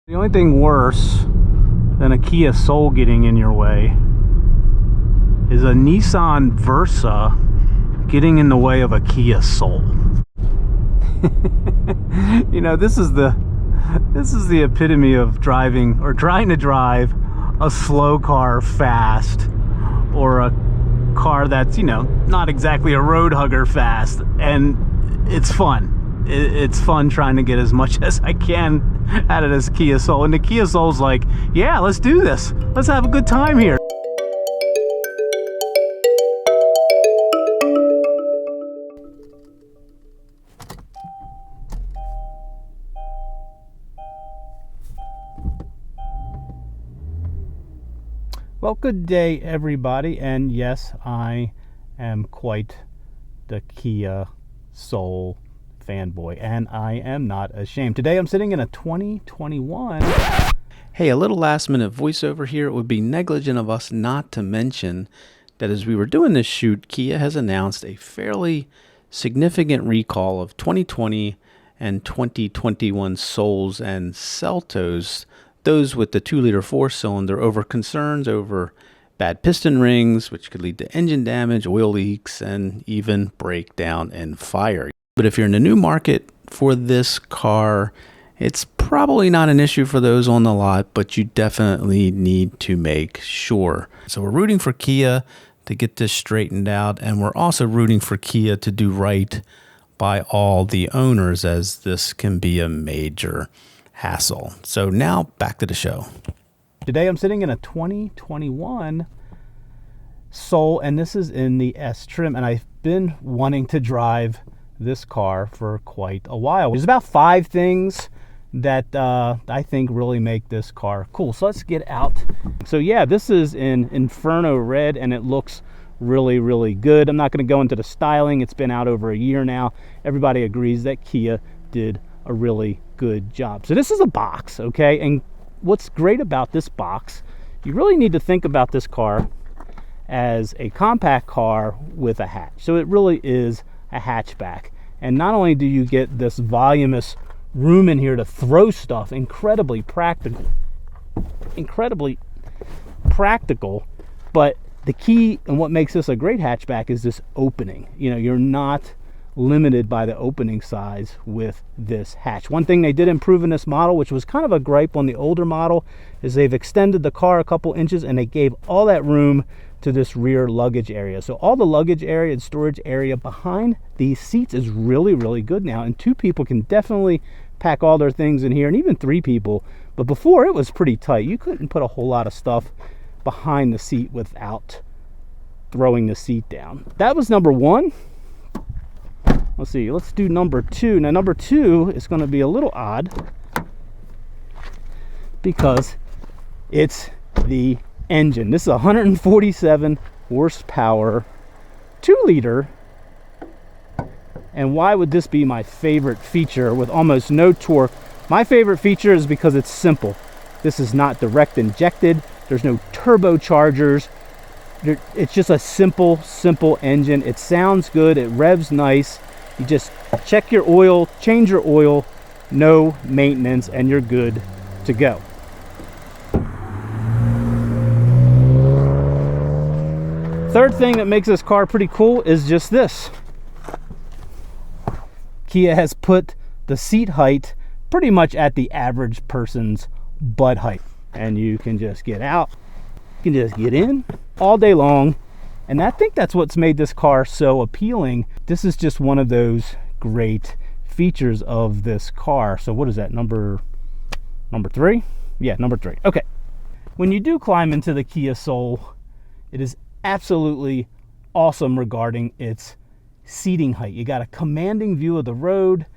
The only thing worse than a Kia Soul getting in your way is a Nissan Versa getting in the way of a Kia Soul. You know, this is the epitome of driving or trying to drive a slow car fast, or a car that's, you know, not exactly a road hugger fast, and it's fun. It's fun trying to get as much as I can out of this Kia Soul. And the Kia Soul's like, yeah, let's do this. Let's have a good time here. Well, good day, everybody. And yes, I am quite the Kia Soul fanboy, and I am not ashamed. Today I'm sitting in a 2021. Hey, a little last minute voiceover here. It would be negligent of us not to mention that as we were doing this shoot, Kia has announced a fairly significant recall of 2020 and 2021 Souls and Celtos, those with the 2-liter 4-cylinder, over concerns over bad piston rings, which could lead to engine damage, oil leaks, and even breakdown and fire. But if you're in the new market for this car, it's probably not an issue for those on the lot, but you definitely need to make sure. So we're rooting for Kia to get this straightened out, and we're also rooting for Kia to do right by all the owners, as this can be a major hassle. So now back to the show. Today I'm sitting in a 2021 Soul, and this is in the S trim, and I've been wanting to drive this car for quite a while. There's about 5 things that I think really make this car cool. So let's get out. So yeah, this is in Inferno Red, and it looks really, really good. I'm not going to go into the styling. It's been out over a year now. Everybody agrees that Kia did a really good job. So this is a box, okay? And what's great about this box, you really need to think about this car as a compact car with a hatch. So it really is a hatchback. And not only do you get this voluminous room in here to throw stuff, incredibly practical, but the key and what makes this a great hatchback is this opening. You know, you're not limited by the opening size with this hatch. One thing they did improve in this model, which was kind of a gripe on the older model, is they've extended the car a couple inches, and they gave all that room to this rear luggage area. So all the luggage area and storage area behind these seats is really, really good now, and 2 people can definitely pack all their things in here, and even 3 people. But before, it was pretty tight. You couldn't put a whole lot of stuff behind the seat without throwing the seat down. That was number 1. Let's see, let's do number 2. Now number 2 is going to be a little odd because it's the engine. This is a 147 horsepower 2-liter. And why would this be my favorite feature with almost no torque? My favorite feature is because it's simple. This is not direct injected. There's no turbochargers. It's just a simple engine. It sounds good. It revs nice. You just check your oil, change your oil, no maintenance, and you're good to go. Third thing that makes this car pretty cool is just this. Kia has put the seat height pretty much at the average person's butt height. And you can just get out, you can just get in all day long. And I think that's what's made this car so appealing. This is just one of those great features of this car. So what is that, number 3? Yeah, number 3. Okay. When you do climb into the Kia Soul, it is absolutely awesome regarding its seating height. You got a commanding view of the road.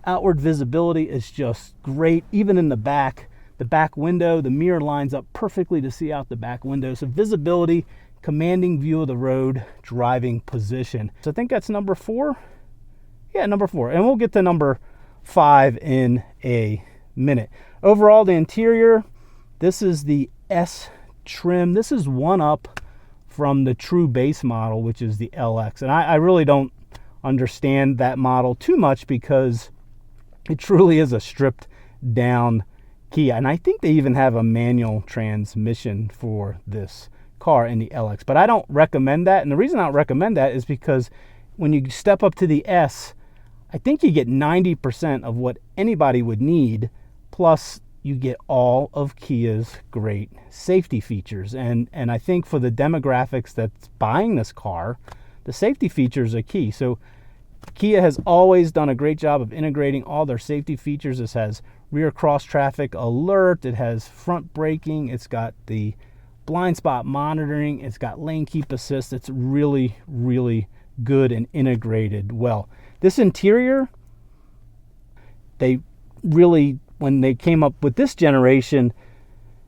Outward visibility is just great. Even in the back window, the mirror lines up perfectly to see out the back window. So visibility, commanding view of the road, driving position. So I think that's number 4. Yeah, number 4. And we'll get to number 5 in a minute. Overall, the interior, this is the S trim. This is one up from the true base model, which is the LX. And I really don't understand that model too much because it truly is a stripped down Kia, and I think they even have a manual transmission for this car in the LX, but I don't recommend that. And the reason I don't recommend that is because when you step up to the S, I think you get 90% of what anybody would need, plus you get all of Kia's great safety features. And I think for the demographics that's buying this car, the safety features are key. So Kia has always done a great job of integrating all their safety features. This has rear cross traffic alert, it has front braking, it's got the blind spot monitoring, it's got lane keep assist. It's really, really good and integrated well. This interior, they really, when they came up with this generation,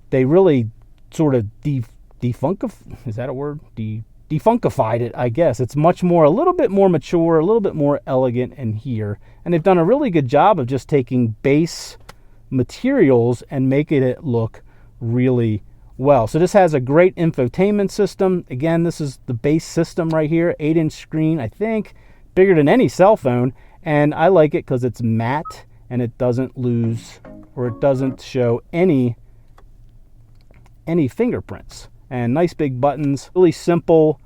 they really sort of defunkified it, I guess. It's much more, a little bit more mature, a little bit more elegant in here. And they've done a really good job of just taking base materials and making it look really well. So this has a great infotainment system. Again, this is the base system right here, 8-inch screen, I think, bigger than any cell phone. And I like it because it's matte and it doesn't lose, or it doesn't show any fingerprints. And nice big buttons, really simple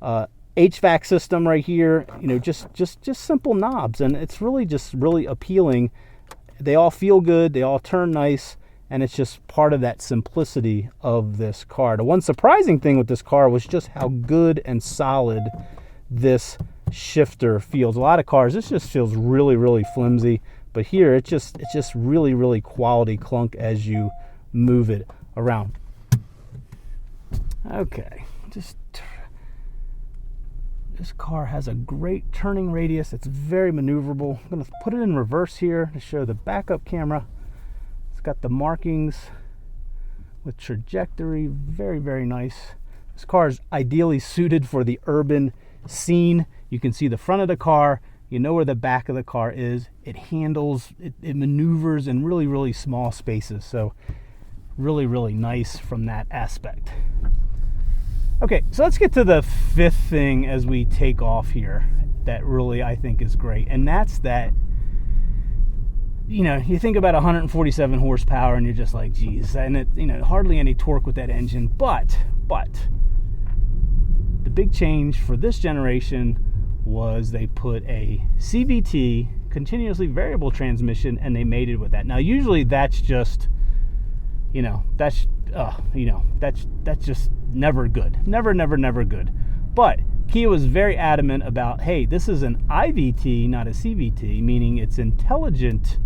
HVAC system right here. You know, just simple knobs, and it's really just really appealing. They all feel good, they all turn nice, and it's just part of that simplicity of this car. The one surprising thing with this car was just how good and solid this shifter feels. A lot of cars, this just feels really, really flimsy, but here it's just really, really quality clunk as you move it around. Okay, this car has a great turning radius. It's very maneuverable. I'm going to put it in reverse here to show the backup camera. It's got the markings with trajectory. Very, very nice. This car is ideally suited for the urban scene. You can see the front of the car. You know where the back of the car is. It handles, it maneuvers in really, really small spaces. So really, really nice from that aspect. Okay, so let's get to the fifth thing as we take off here that really I think is great. And that's that, you know, you think about 147 horsepower and you're just like, geez, and it, you know, hardly any torque with that engine. But the big change for this generation was they put a CVT, continuously variable transmission, and they mated with that. Now, usually that's just, that's just never good. Never good. But Kia was very adamant about, hey, this is an IVT, not a CVT, meaning it's intelligent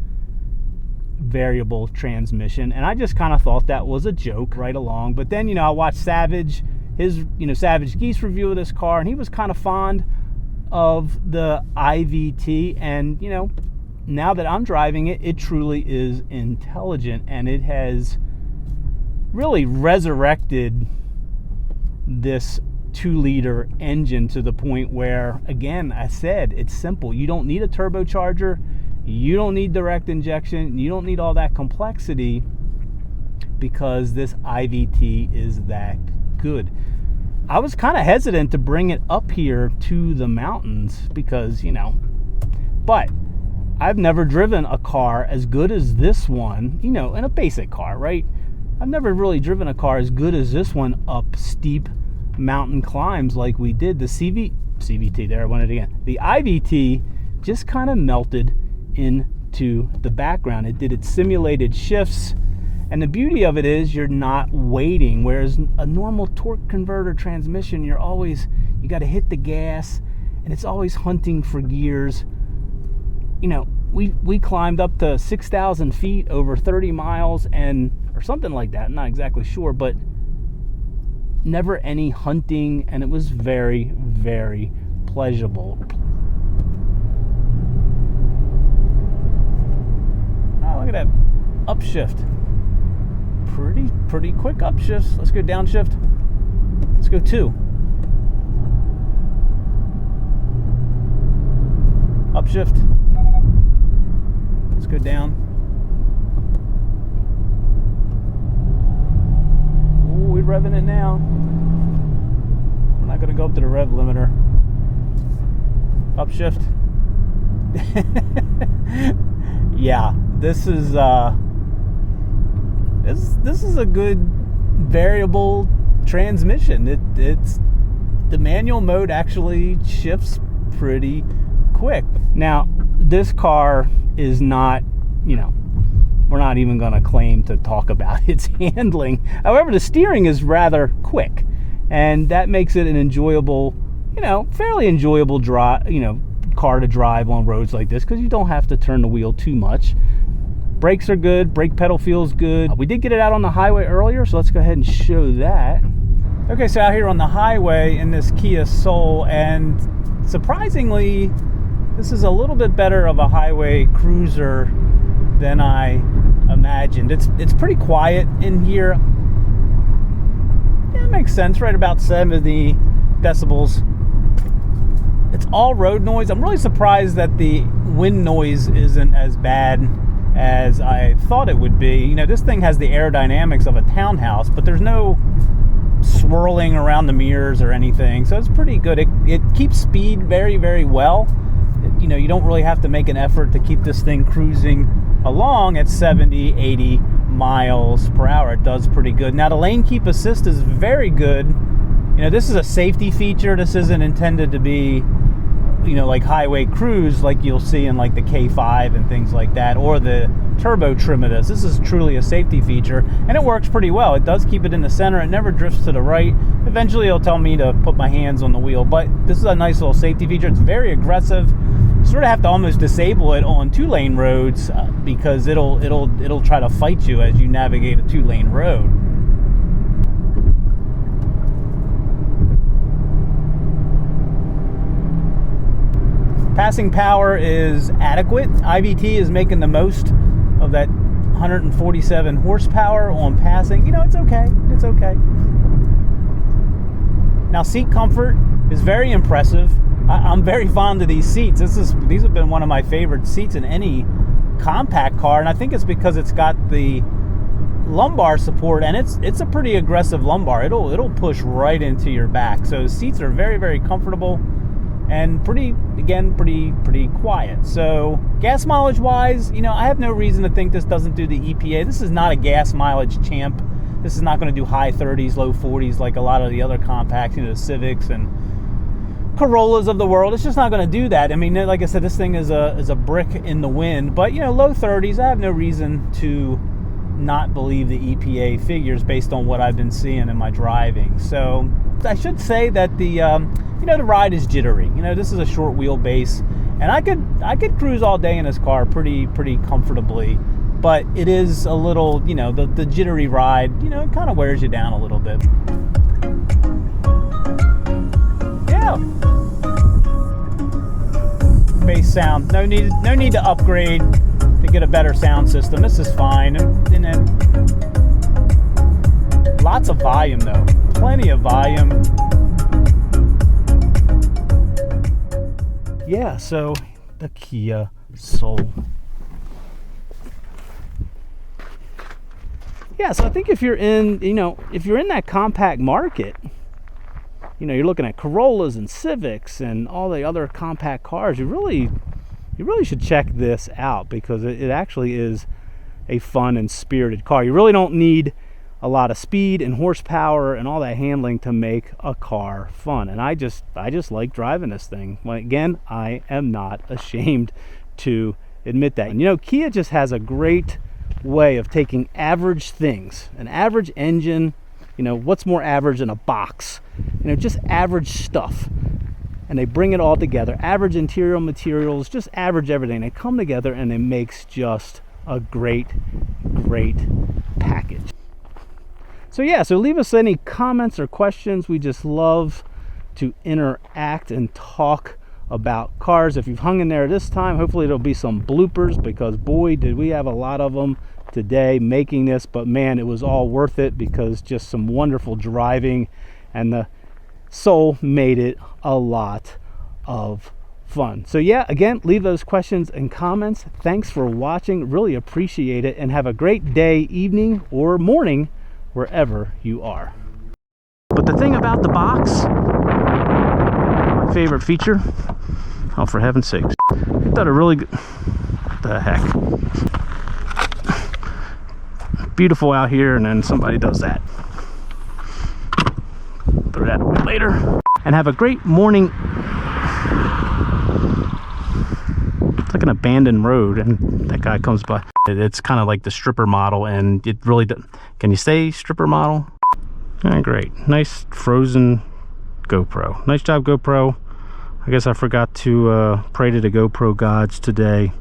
variable transmission. And I just kind of thought that was a joke right along. But then, I watched Savage, his, Savage Geese review of this car, and he was kind of fond of the IVT. And, now that I'm driving it, it truly is intelligent, and it has really resurrected this 2-liter engine to the point where, again, I said, it's simple. You don't need a turbocharger. You don't need direct injection. You don't need all that complexity because this IVT is that good. I was kind of hesitant to bring it up here to the mountains because, but I've never driven a car as good as this one, in a basic car, right? I've never really driven a car as good as this one up steep mountain climbs like we did. The CVT, there I went it again. The IVT just kind of melted into the background. It did its simulated shifts, and the beauty of it is you're not waiting, whereas a normal torque converter transmission, you got to hit the gas, and it's always hunting for gears. We climbed up to 6,000 feet over 30 miles or something like that. I'm not exactly sure, but never any hunting, and it was very, very pleasurable. Oh, look at that upshift. Pretty quick upshifts. Let's go downshift. Let's go 2. Upshift. Let's go down. Ooh, we're revving it now. We're not going to go up to the rev limiter. Upshift. Yeah, this is this is a good variable transmission. It's the manual mode actually shifts pretty quick. Now, this car is not, we're not even going to claim to talk about its handling. However, the steering is rather quick, and that makes it an enjoyable, fairly enjoyable car to drive on roads like this, because you don't have to turn the wheel too much. Brakes are good. Brake pedal feels good. We did get it out on the highway earlier, so let's go ahead and show that. Okay, so out here on the highway in this Kia Soul, and surprisingly, this is a little bit better of a highway cruiser than I imagined. It's pretty quiet in here. Yeah, it makes sense, right about 70 decibels. It's all road noise. I'm really surprised that the wind noise isn't as bad as I thought it would be. This thing has the aerodynamics of a townhouse, but there's no swirling around the mirrors or anything, so it's pretty good. It keeps speed very, very well. You don't really have to make an effort to keep this thing cruising along at 70, 80 miles per hour. It does pretty good. Now, the lane keep assist is very good. This is a safety feature. This isn't intended to be, like highway cruise like you'll see in like the K5 and things like that, or the turbo trim of this. This is truly a safety feature, and it works pretty well. It does keep it in the center. It never drifts to the right. Eventually it'll tell me to put my hands on the wheel, but this is a nice little safety feature. It's very aggressive. You sort of have to almost disable it on 2-lane roads because it'll try to fight you as you navigate a 2-lane road. Passing power is adequate. IVT is making the most of that 147 horsepower on passing. It's okay. It's okay. Now, seat comfort is very impressive. I'm very fond of these seats. These have been one of my favorite seats in any compact car, and I think it's because it's got the lumbar support, and it's a pretty aggressive lumbar. It'll push right into your back. So seats are very, very comfortable and pretty quiet. So gas mileage wise, I have no reason to think this doesn't do the EPA. This is not a gas mileage champ. This is not going to do high 30s, low 40s like a lot of the other compacts, the Civics and Corollas of the world. It's just not going to do that. I mean, like I said, this thing is a brick in the wind, but low 30s, I have no reason to not believe the EPA figures based on what I've been seeing in my driving. So I should say that the the ride is jittery. This is a short wheelbase, and I could cruise all day in this car pretty comfortably, but it is a little, the jittery ride, it kind of wears you down a little bit. Yeah. Bass sound. No need to upgrade to get a better sound system. This is fine. And then lots of volume though. Plenty of volume. Yeah, so the Kia Soul. Yeah, so I think if you're in, that compact market, you're looking at Corollas and Civics and all the other compact cars, you really should check this out, because it actually is a fun and spirited car. You really don't need a lot of speed and horsepower and all that handling to make a car fun, and I just like driving this thing. Well, again, I am not ashamed to admit that. And Kia just has a great way of taking average things, an average engine, what's more average than a box, just average stuff, and they bring it all together. Average interior materials, just average everything. They come together and it makes just a great package. So yeah, so leave us any comments or questions. We just love to interact and talk about cars. If you've hung in there this time, hopefully there'll be some bloopers, because boy, did we have a lot of them today making this. But man, it was all worth it, because just some wonderful driving, and the Soul made it a lot of fun. So yeah, again, leave those questions and comments. Thanks for watching. Really appreciate it, and have a great day, evening, or morning, wherever you are. But the thing about the box, my favorite feature, oh, for heaven's sakes, I thought a really good, what the heck? beautiful out here, and then somebody does that. Throw that away later. And have a great morning. It's like an abandoned road, and that guy comes by. It's kind of like the stripper model, and it really does. Can you say stripper model? Great. Nice frozen GoPro. Nice job, GoPro. I guess I forgot to pray to the GoPro gods today.